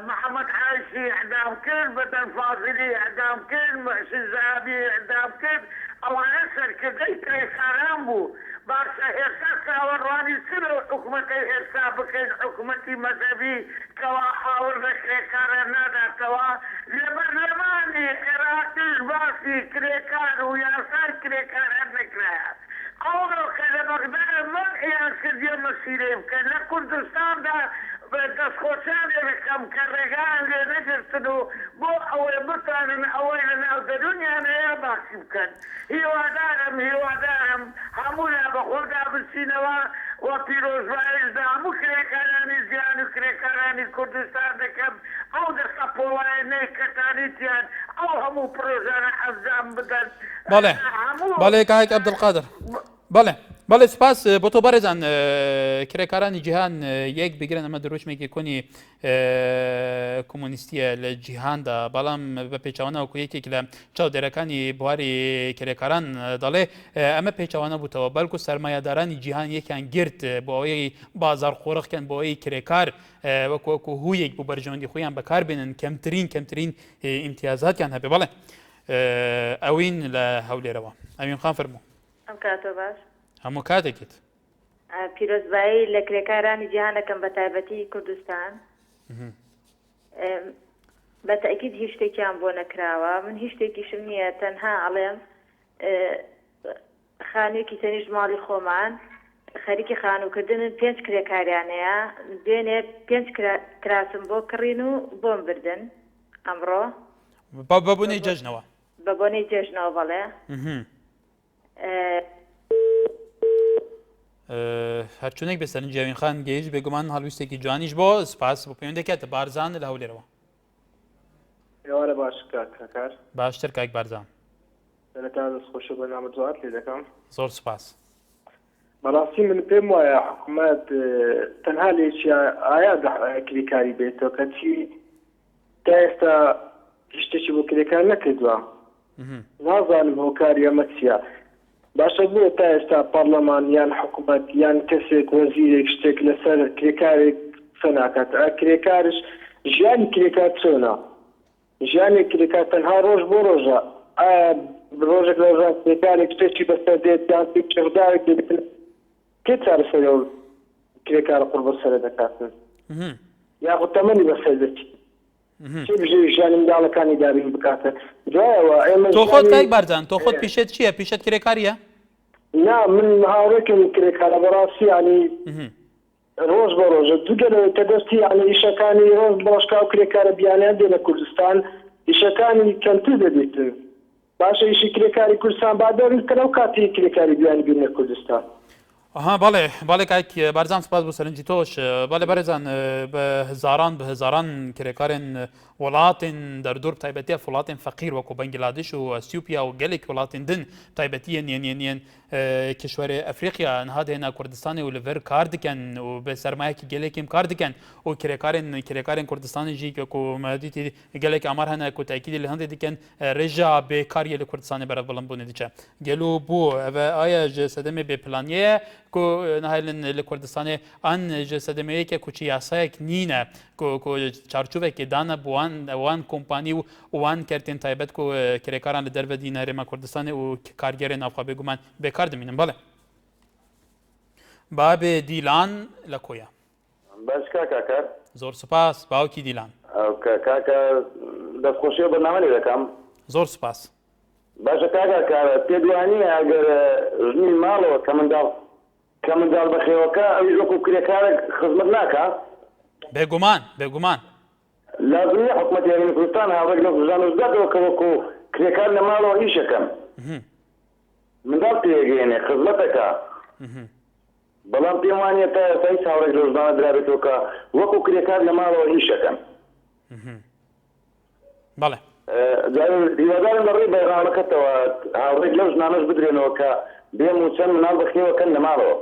محمد عایشی اعدام کرد، بەدەن فاضلی اعدام کرد، محسن زاهبی اعدام کرد، ئەوانە سەرکردەی کرێکاران بوو. باشە ئێستا چاوەڕوانی چرە حکوومەتەی ئێستا بکەین حکوومەتی مەذهبی کەوا ئاور لە کرێکاران ناداتەوە، لە بەرلەمانی عێراقیش باسی کرێکار و یاسای کرێکاران نەکرایە. ئەوڕۆ کە لە بەغداد مەنعیان کردیە مەسیرێ بکەن، لە کوردستاندا دەستخۆشیانێ بکەم کە ڕێگایان لێ نەگرتن و بۆ ئەوەی بتوانن ئەوەی لە ناو دەرونیان هەیە باسی بکەن. هیوادارم هەموویان بە خۆدا بچینەوە و پیرۆزبایشدا هەموو کرێکارانی ژیان و کرێکارانی کوردستان دەکەم ئەو دەستە پۆڵایەنەی کەتانیتیان ئەو هەموو پرۆژانە ئەنجام بدەن. بەڵێ کاک عەبدولقادر. بەڵێ سپاس بۆ تۆ بەڕێزان. کرێکارانی جیهان یەک بگرن، ئەمە دروشمێکی کۆنی کۆمۆنیستیە لە جیهاندا، بەڵام بە پێچاوانەوەکو یەکێک لە چاودێرەکانی بواری کرێکاران دەڵێ ئەمە پێچاوانە بووتەوە، بەڵکو سەرمایەدارانی جیهان یەکیان گرت بۆ ئەوەی بازار خۆڕەخکەن، بۆ ئەوەی کرێکار وەکو هوویەک بۆ بەرژەوەندی خۆیان بەکاربێنن، کەمترین ئیمتیازاتیان هەبێ. بەڵێ ئەوین لە هەولێرەوە. ئەمین خان فەرموو. ئەم کاتۆ باش هەموو کاتێکیت. پیرۆزبایی لە کرێکارانی جیهانەکەم بە تایبەتی کوردستان بە تەئکید هیچ شتێکیان بۆ نەکراوە. من هیچ شتێکیشم نییە، تەنها ئەڵێم خانوویەکی تەنیشت ماڵی خۆمان خەریکی خانووکردنن، 5 کرێکاریانەیە، دوێنێ 5 کراسم بۆ کڕین و بۆم بردن ئەمڕۆ بەبوونەی جەژنەوە. بەبوونەی جەژنەوە. بەڵێ هەرچوونێک بەسەرن جیاوین خان گەیشت، بێگومان هەڵویستێکی جوانیش بۆ سپاس بۆ پەیوەندێکاتە بارزان لە هەولێرەوە. ئێوارە باش کاکار. باشتر کاک بارزان. سەرەتا دەستخۆشە بە نامەجوات لێ دەکەم. زۆر سپاس. بەڕاستی من پێم وایە حکوومەت تەنها لێکی ئایا کریکاری بێتەوە کەچی تا ئێستا شتێکی بۆ کرێکار نەکردووە نازانم هۆکاری ئەمە چییە باشە بووە تا ئێستا پەرلەمان یان حکوومەت یان کەسێک وەزیرێک شتێک لەسەر کرێکارێک قسە ناکات کرێکارش ژیانی کرێکار چۆنە ژیانی کرێکار تەنها ڕۆژ بۆ ڕۆژە ڕۆژێک لە ڕۆژان کرێکارێک شتێکی بەسەر دێت یان کردارێک دێت کێ چارەسەرە و کرێکارە قوڕ بەسەرە دەکاتن یاخود تەمەنی بەسەر دەچێت چی بژێ ژیانی منداڵەکانی دابین بکاتە دوایەوە ئێمە تۆ خۆت کاک بارزان تۆ خۆت پیشێت چییە پیشەت کرێکاریە نا من هاوڕێکم کرێکارە بەڕاستی ینی ڕۆژ بە ڕۆژە دوگەلەوە کە دەستی ینی ئیشەکانی ڕۆژ باشکا و کرێکارە بیانیان دێ لە کوردستان ئیشەکانی کەمتر دەبێتن باشە ئیشی کرێکاری کوردستان بادەڕکەرە و کاتی کرێکاری بیانی بین لە کوردستان ئەها بەڵێ کاک بارزان سپاس بۆ سەرنجی تۆش بەڵێ بەرەزان بە هزاران کرێکارên وڵاتên دەردور تایبەتیە وڵاتên فەقیر وەکو بەنگلادش و ئەسیوپیا و gelek وڵاتên din تایبەتیە نیەن کشورê ئەفریقیا هادهێنا کوردستانی و li vir kar dikin û bi sermayekî gelekîm kar dikin û kirêkarên Kurdistanê jî ku medîtî gelek amar hene ku tekîdî li hindê dikin rêja bêkariyê li Kurdistanê berevbilimbûnê diçe gelo bû ev aya ji sedemê bêplaniyê ku nahêlin li Kurdistanê an ji sedemeyeke ku çi yasayek nîne ku çarçûvekê dane wan kompanî û wan kertên taybet ku kirêkaran li derve dîne Herêma Kurdistanê û kargerên navxwe bêguman bêkar dimînin bale babê Dîlan li Koya باش کاکە زۆر سوپاس باوکی دیلان کاکە دەستخۆشیە بەنامە لێ دەکەم زۆر سوپاس باشە کاکە پێدوانیە ئەگەر ژنی ماڵەوە کە منداڵ بەخێوەکە ئەوی وەکو کرێکارێک خزمەت ناکە بێگومان لازمیە حکوومەتی هەرێمی کوردستان هاوڕێک لە ژانوش دادەوە کە وەکو کرێکار لە ماڵەوە ئیشەکەم منداڵ پێگەێنێ خزمەتەکە بەڵام پێم وانیە تا ئێستا هیچ هاوڕێک لە ژدانە درابێتەوە کە وەکو کرێکار لە ماڵەوە ئیشەکەم بەڵێ هیوادارم لەڕێی بەیغاڵەکەتەوە هاوڕێک لەو ژنانەش بدرێنەوە کە بێم و چەند مناڵ بەخێوەکەن لە ماڵەوە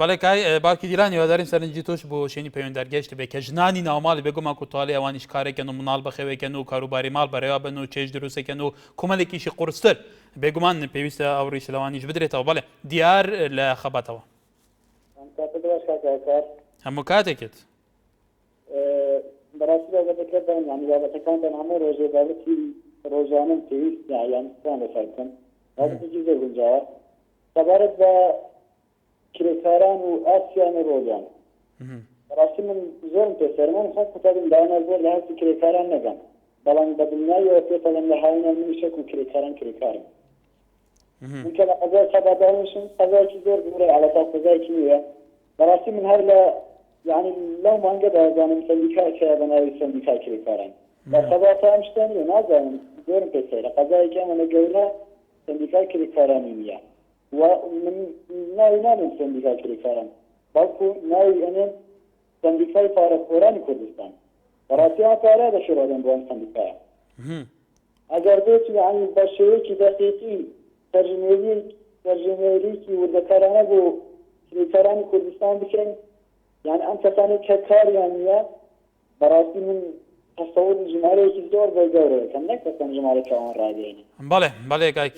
بەڵێ کای باوکی دیلان هیوادارین سەرنجی تۆش بۆ شوێنی پەیوەندەرگەشت بێ کە ژنانی ناوماڵی بێگومان کو تواڵێ ئەوانیش کارێکن و مناڵ بەخێوێکن و کاروباری ماڵ بەڕێوا بن و چێژ دروستێکن و کۆمەڵێکیشی قورستر بێگومان پێویستە ئەوڕیش لەوانیش بدرێتەوە بەڵێ دیار لە خەباتەوە هەموو کاتێکت بەڕاستی بابەتەکەتان ینی بابەتەکانتان هەموو ڕۆژێ بابەتی ڕۆژانم پێویست یانستان لەسەر بکەن بابەتێکی زۆر گونجاوە سەبارەت بە کرێکاران و ئاسیان و ڕۆژان بەڕاستی من زۆرم پێسەرمان خۆ قوتابم داوانە زۆر لە هەستی کرێکاران نەگەم بەڵام بە دنیایەوە پێتەڵێن لە هاوینە منیشەک و کرێکاران من کە لە قەزای سەباداویشم قەزایکی زۆر گەورەی عەلەتا قەزایکی نییە بەڕاستی من هەر لە يعني لو ما نقدر زانم سنديكات كذا ناوي سنديكات كريكارين بس هذا فهم شتاني نازم دورم بيصير قضايا كمان الجولة سنديكات كريكارانية ومن ناوي نامن سنديكات كريكاران بلكو ناوي أنا سنديكات فارق قراني كردستان براسيها فارق ده شو هذا بوان سنديكات أجر بيت يعني بشوي كده تيجي ترجمة كي وده كرانة جو كريكاراني كردستان بكين يعني أنت كانت ككاريانية براسي من تصور جمالي كدور بجورة كم نكتب جمالي كمان راديني. بله كايك.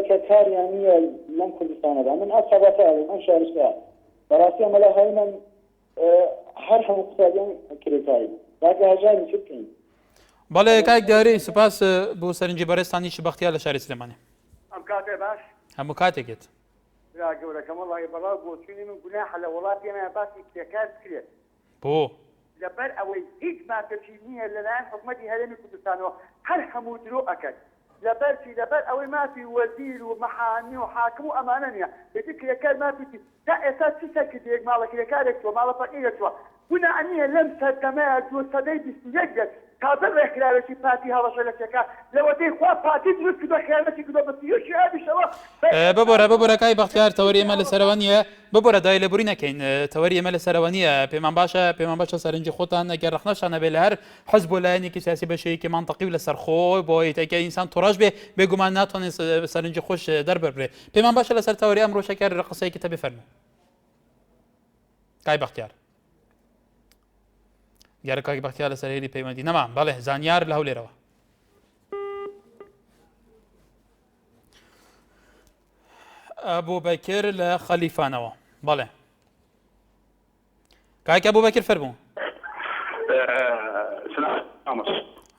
ككاريانية من كردستان هذا من أصحاب فعل من شارش فعل براسي ملا هاي من حرف مقصدين كريكاي لكن هجاي مشكلين. بله كايك داري سپاس بو سرنجي برستاني شبختيا لشارع سليماني. أم كاتب باش. هم كاتكت. لا قولكم والله بلاغ وشيني من جناح على ولاتي أنا باسي كيكاد كريه بو لبر أوي هيك ما تشينيه للآن حكومتي هرمي كردستان هل حمودرو أكد لبر أوي ما في وزير ومحامي وحاكم وأمانية بدك كيكاد ما في تا أساس تسكت مالك كيكادك ومالك فقيرك هنا أني لم تتماعد وصدي بسيجد كابر إخلال شيء باتي هذا شلتك لو تيخوا باتي دروس كده خيانة كده بس يشي هذا شوا ببورة كاي بختيار توري مال سروانية ببوورە دای لەبووری نەکەین تەوەری ئێمە لە سەرەوەنیە پێمان باشە سەرنجی خۆتان ئەگەر ڕەخنەشانە بێ لە هەر حەزب بۆ لایەنێکی سیاسی بەشەیەکی مانتەقی و لەسەر خۆی بۆ یەکێ ئینسان تۆڕەش بێ بێگومان ناتوانێت سەرنجی خۆش دەرببرێ پێمان باشە لەسەر تەوەری ئەمڕۆ شەکر قسەیەکی تەبێ فەرموو کای بەختیار دیارە کاکی بەختیار لەسەر هێری پەیوەندی نەما بەڵێ زانیار لە هەولێرەوە ئەبوو بەکر لە خەلیفانەوە بەڵێ کاکی ئەبوو بەکر فەرموو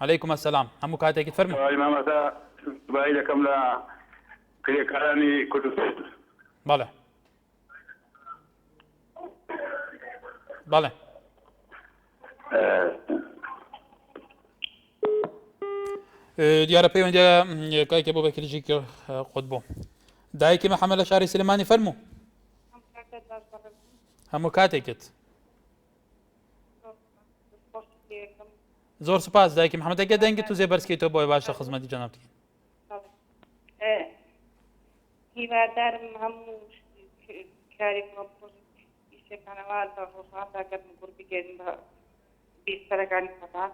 عەلەیکوم ئەسەلام هەموو کاتێکت فەرموو مامەستا سوبایی دەکەم لە کرێکارانی کوردستان بەڵێ بەڵێ دیارە پەیوەندیە کاکی ئەبوو بەکرژی قوت بوو دایکی محەممەد لە شاری سلێمانی فەرموو هەموو کاتێکت زۆر سپاس دایکی محەممەد ئەگە دەنگی تو زێ بەرزکەیتەوە بۆی باشە خزمەتی جەناب بکەین هیوادارم هەموو کارێک ئیشەکانەوە لە ڕۆژاندا گەرم بڕ بگەین بە بیستەرەکانی خەتا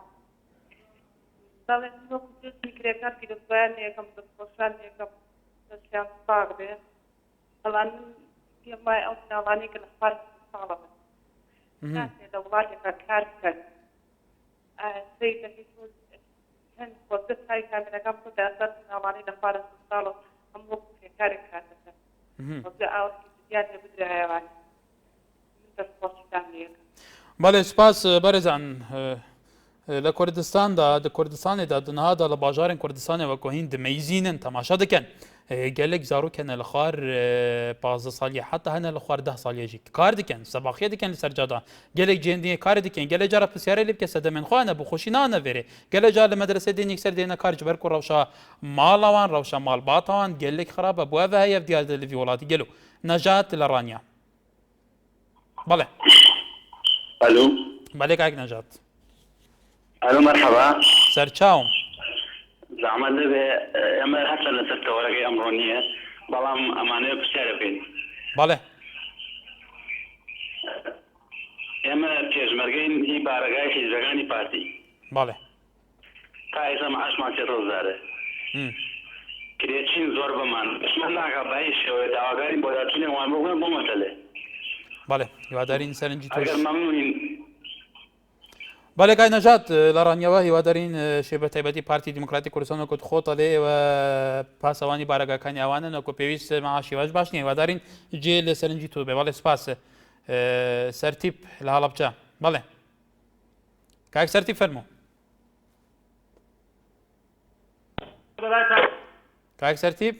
دەڵێن وەکو کرێکار پیرۆزبایان یەکەم دەستخۆشان یەکەم دەستیان سپاق بێ بەڵام پێم وایە ئەو مناڵانەی کە لە خوار ساڵە بن ناتێ لە وڵاتێکە کار بکەن سەی دەکەی هەند خۆزگە سای کامێرەکان خۆدا ئەسەر مناڵانەی لە خوارە ساڵە هەم وەکو کرێکارێک کار دەکەن خۆزگە ئاوەکی زیاد لە بدرایەوان من دەستخۆشیتان لێکم بەڵێ سپاس بەرەزان لە کوردستاندا لە کوردستانێدا دنهادا لە باژارên کوردستانێ وەکوهین دمەیزینن تەماشا دەکەن gelek zarokene li xwar 15 salî heta hene li xwar 10 salî jî kar dikin sebaxiye dikin li ser cada gelek cêndiyê karê dikin gelek cara pisyarê lê bike sedemên xwe ne bixweşî nane verê gelek car li medrese dênîk ser dêne kar ji ber ku rewşa mala wan rewşa malbata wan gelek xirab e bu ev heye diyar li vî welatî gelo Nejat li Raniya bale الو بەلێ کاک نەجات الو مرحبا سەرچاوم زعما دەبێ ئەمە هەتا لەسەر تەوەرەکەی ئەمڕۆ نییە بەڵام ئەمانەیە پرسیارە بکەین بەڵێ ئێمە پێشمەرگەین هی بارەگای حیزبەکانی پارتی بەڵێ تا ئێستا معاشمان 30,000 کرێچین زۆر بەمان پشمان ناکا بە هیچ شێوەیە داواکارین بۆ داچوونێ وان بگوێن بۆ مەسەلێ بەڵێ هیوادارین سەرنجی تۆش ئەگەر مەمنونین بەڵێ کای نەجات لە ڕانیەوە هیوادارین شێبە تایبەتی پارتی دیموکراتی کوردستان وەکوت خۆتە لێ و پاسەوانی بارەگاکانی ئەوانە نەکۆ پێویست مەعاشی باش باش نییە هیوادارین جێ لە سەرنجی تۆ بێ بەڵێ سپاس سەرتیپ لە هەڵەبجە بەڵێ کاک سەرتیپ فەرموو کاک سەرتیپ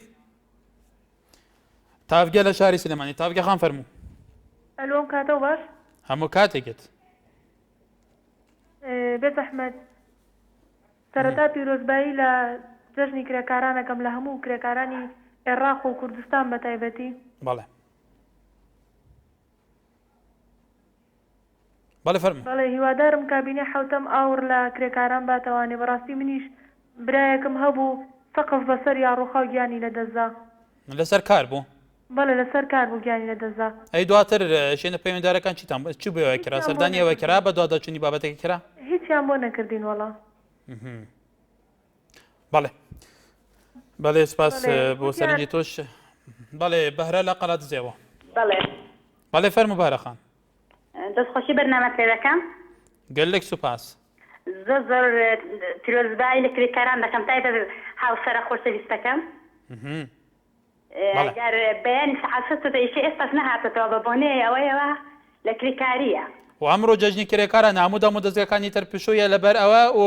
تافگە لە شاری سلێمانی تافگە خان فەرموو ئەلۆم کاتەوە باش هەموو کاتێکت بێت ئەحمەد سەرەتا پیرۆزبایی لە جەژنی کرێکارانەکەم لە هەموو کرێکارانی عێراق و کوردستان بە تایبەتی بەڵێ بەڵێ فەرموو بەڵێ هیوادارم کابینە حوتەم ئاور لە کرێکاران باتەوانێ بەڕاستی منیش برایەکم هەبوو سەقف بەسەر یاڕوخا و گیانی لەدەستدا لەسەر کار بوو بەڵێ لەسەر کار بوو گیانی لەدەستدا ئەی دواتر شوێنە پەیوەنددارەکان چیتان چی بۆەوە کرا سەردانیەوە کرا بە دواداچوونی بابەتێکی کرا هیچیان بۆ نەکردین وەڵا بەڵێ بەڵێ سپاس بۆ سەرنجی تۆش بەڵێ بەهرە لە قەڵات زێوە بەڵێ بەڵێ فەرموو بارەخان دەستخۆشی بەرنامەکە دەکەم گەلێک سوپاس زۆر زۆر پیرۆزبایی لە کرێکاران دەکەم تایبەت هاوسەرە خۆشەویستەکەم ئەگەر بەیانی سەعات ئیشە ئێستاش نەهاتێتەوە بە بۆنەیە ئەوەیەوە لە کرێکاریە و ئەمڕۆ جەژنی کرێکارە نامودا مدەستگەکانی تەر پشوویە لەبەر ئەوە و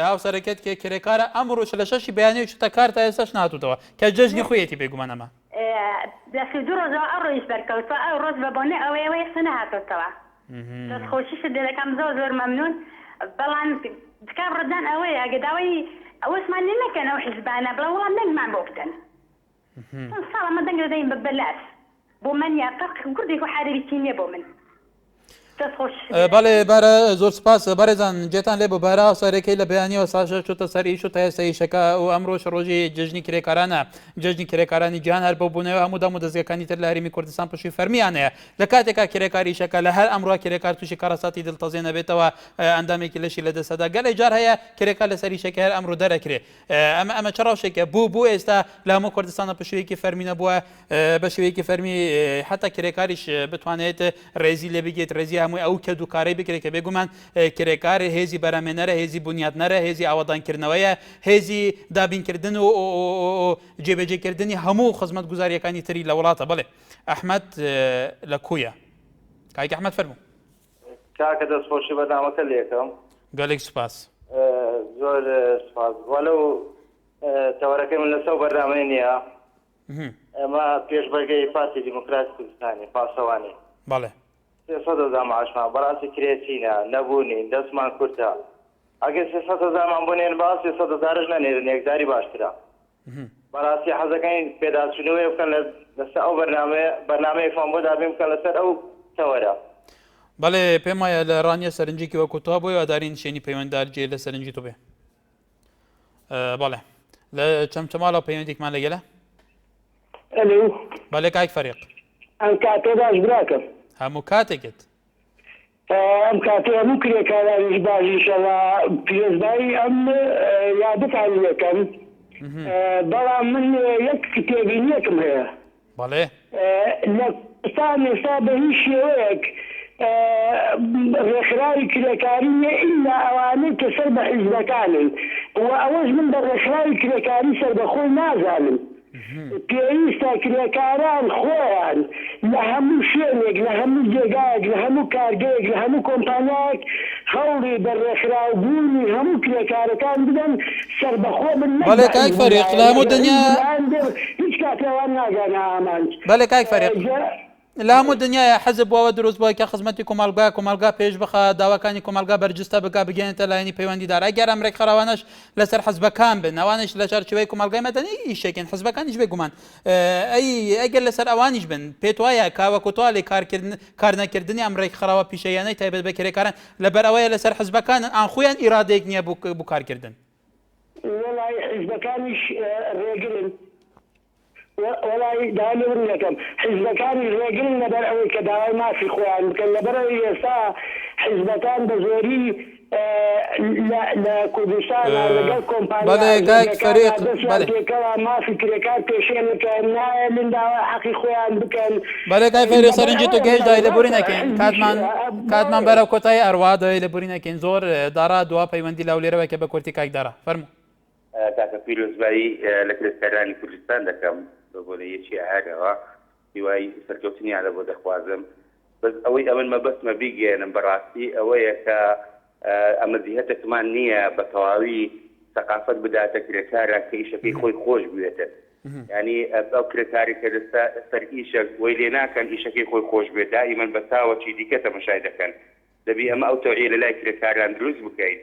هاوسەرەکەت کێ کرێکارە ئەمڕۆ لە شەشی بەیانەی چتە کار تا ئێستاش ناتوتەوە کە جەژنی خۆیەتی بێگومانەمە دەستی دوو ڕۆژەوە ئەو ڕۆیش دەرکەوتەوە ئەو ڕۆژ بە بۆنەی ئەوەیەوە ئێستا نەهاتێتەوە دەستخۆشیش دەکەم زۆر زۆر مەمنون بەڵام تکا ڕدان ئەوەیە ئەگەداوای ئەوەشمان لێ نەکەن ئەو حیزبانە بڵە وەڵام نەگمان بۆ بکەن ساڵە مە دەنگ دەدەین بە بەلاس بۆ من یا قەق کوردێک و حارەوی چینیە بۆ من بەڵێ بەرە زۆر سپاس بەڕێزان جێتان لێ بۆ بەرا سەرەکەی لە بەیانیەوە ساشە چۆتە سەر ئیش و تا ئێستا ئیشەکە و ئەمڕۆژ ڕۆژی جژنی کرێکارانە جژنی کرێکارانی جیهان هەر بۆ بوونەوە هەموو دەم و دەستگاکانی تر لە هەرێمی کوردستان پشووی فەرمیانەیە لە کاتێکا کرێکاری ئیشەکە لە هەر ئەمڕۆ کرێکار تووشی کارەساتی دڵتەزێ نەبێتەوە ئەندامێکی لەشی لە دەستەدا گەلێ جار هەیە کرێکار لەسەر ئیشەکە هەر ئەمڕۆ دەرەکرێ ئەمە چ ڕەوشێکە بوو ئێستا لە هەموو کوردستانە پشوویەکی فەرمی نەبووە بە شێوەیەکی فەرمی حتا کرێکاریش بتوانێت ڕێزی لێ بگێت ڕێزی هەمووی ئەو کە دووکارەی بکرێت کە بێگومان کرێکار هێزی بەرامێنەرە هێزی بنیادنەرە هێزی ئاوادانکردنەوەیە هێزی دابینکردن و جێبەجێکردنی هەموو خزمەت گوزاریەکانی تری لە وڵاتە بڵێ ئەحمەد لە کویە کاک ئەحمەد فەرموو کاکە دەستخۆشی بەدامەکە لێکم گەلێک سوپاس زۆر سپاس وەلو تەوەرەکەی من لەسەر بەردامەی نییە ئەمە پێشبەرگەی پارتی دیموکراسی کوردستانی پاسەوانی بەڵێ 300,000 معاشمان بەڕاستی کرێچینە نەبوونی دەستمان کورتە ئەگەر 300,000مان بۆنێن باس 300,000ش نەنێرن یەکداری باشترە بەڕاستی حەزەکەین پێداچوونەوەی بکەن لەسەر ئەو بەرنامەیەکمان بۆ دابین بکەن لەسەر ئەو تەوەرە بەڵێ پێم وایە لە ڕانیە سەرنجێکی وەکو تۆ بۆی ئادارین شوێنی پەیوەنددار جێ لە سەرنجی تۆ بێ بەڵێ لە چەمچەماڵەوە پەیوەندێکمان لەگەلە بەڵێ کاک فەریق ئەم کاتێ باش براکەم هەموو کاتێکت ئەم کاتێ هەموو کرێکارانیش باشیشەوە پێزدایی ئەم یادتان یەکەم بەڵام من یەک کتێبینیەکم هەیە بەڵێ لە کوردستان ئێستا بە هیچ شێوەیەک ڕێکخراوی کرێکاری نیە ئیلا ئەوانەی کە سەر بە حیزبەکانن و ئەوەش من بە ڕێکخراوی کرێکاری سەربەخۆی نازانم پێویستە کرێکاران خۆیان لە هەموو شوێنێک لە هەموو جێگایەک لە هەموو کارگەیەک لە هەموو کۆمپانیایەک هەوڵی بە ڕێکخراوبوونی هەموو کرێکارەکان بدەن سەربەخۆ بن بەڵێ کاک فەریق لە هەموو دنیا هیچ کاتێوان ناگەنە ئامانج بەڵێ کاک فەریق لە هەموو دنیای حەزب بۆەوە دروست بووە کە خزمەتی کۆمەڵگا پێش بخە داواکانی کۆمەڵگا بەرجستە بک بگەێنێتە لایەنی پەیوەندیدار ئەگەر ئەم ڕێکخراوانەش لەسەر حەزبەکان بن ئەوانش لە چارچوەی کۆمەڵگای مەدەنی ئیشێکن حەزبەکانیش بێگومان ئەگەر لەسەر ئەوانیش بن پێت وایە کاوەکوتوا لێ کارنەکردنی ئەم ڕێکخراوە پیشەیانەی تایبەت بە کرێکاران لەبەر ئەوەیە لەسەر حەزبەکانن ئان خۆیان ئیرادەیەک نییە بوو کارکردن وەڵای حیزبەکانیش ڕێگرن وەڵی داڵێ یەکەم حیزبەکانی ڕێگرن لەبەر ئەوەی کە داوای مافی خۆیان بکەن لەبەرەوەی ئێستا حیزبەکان بە زۆری لە کوردستان لەگەڵ کۆمپانیاکەوە مافی کرێکار پێشێن بکەن نایە من داوای حەقی خۆیان بکەن بەڵێ کای فەریق سەرنجی تۆ گەهێشتدای لەبوری نەکەین کاتمان بەرەو کۆتایی ئەڕوادەوەی لەبوری نەکەین زۆر دارا دوا پەیوەندی لاولێرەوە کە بە کورتی کاکدارە فەرموو کاکە پیرۆزبایی لە کرێکارانی کوردستان دەکەم بۆ لە یەکی ئاهاگەوە هیوای سەرکەوتنیانە بۆ دەخوازم بەس ئەوەی ئەمن مەبەستمە بیگەێنم بەڕاستی ئەوەیە کە ئەمە زیهەتێکمان نییە بە تەواوی سەقافەت بداتە کرێکارە کە ئیشەکەی خۆی خۆش بوێتە ینی ئەو کرێکاری کە سەر ئیشە وەی لێ ناکەن ئیشەکەی خۆی خۆش بێت دائیمەن بە چاوەکی دیکە تەماشای دەکەن دەبی ئەمە ئەو تەوعیە لە لای کرێکاران دروست بکەین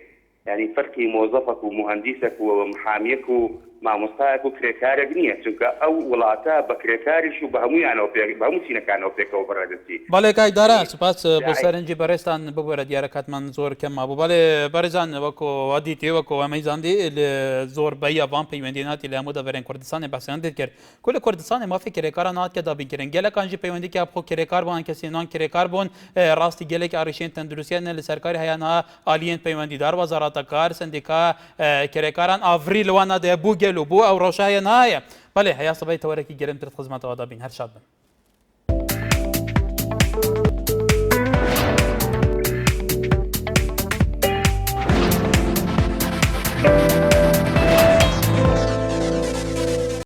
يعني فرقي موظفك ومهندسك ومحاميك ومامۆستایەک و کرێکارێک نییە چونکە ئەو وڵاتە بە کرێکاریش و بە هەمویانەوە بە هەموو چینەکانەوە پێکەوە بەڕێدەچی بەڵێ کاکدارە سوپاس بۆ سەرنجی بەڕێستان ببوورە دیارە کاتمان زۆر کەم مابوو بەڵێ بەڕێزان وەکو وادیتێ وەکو ئەمەی زاندی زۆر بەیەوان پەیوەندێناتی لە هەموو دەبەرێن کوردستانی باسییان دێت کرد کل کوردستانی مافی کرێکاران هات کە دابینکردن گەلەکانجی پەیوەندێکی بخۆ کرێکار بوون کە سێنان کرێکار بوون ڕاستی گەلێک ئاڕیشێن تەندروستیان لە سەرکاری هەیەنها ئالیێن پەیوەندیدار وەزارەتە کار سندیکا کرێکاران ئاڤری لەوانە دەیە بوو گەل و بوو ئەو ڕۆژایە نایە بەڵێ هەیە سەبەی تەوەرەکی گەرمتر خزمەتەوە دابین هەر شاد بن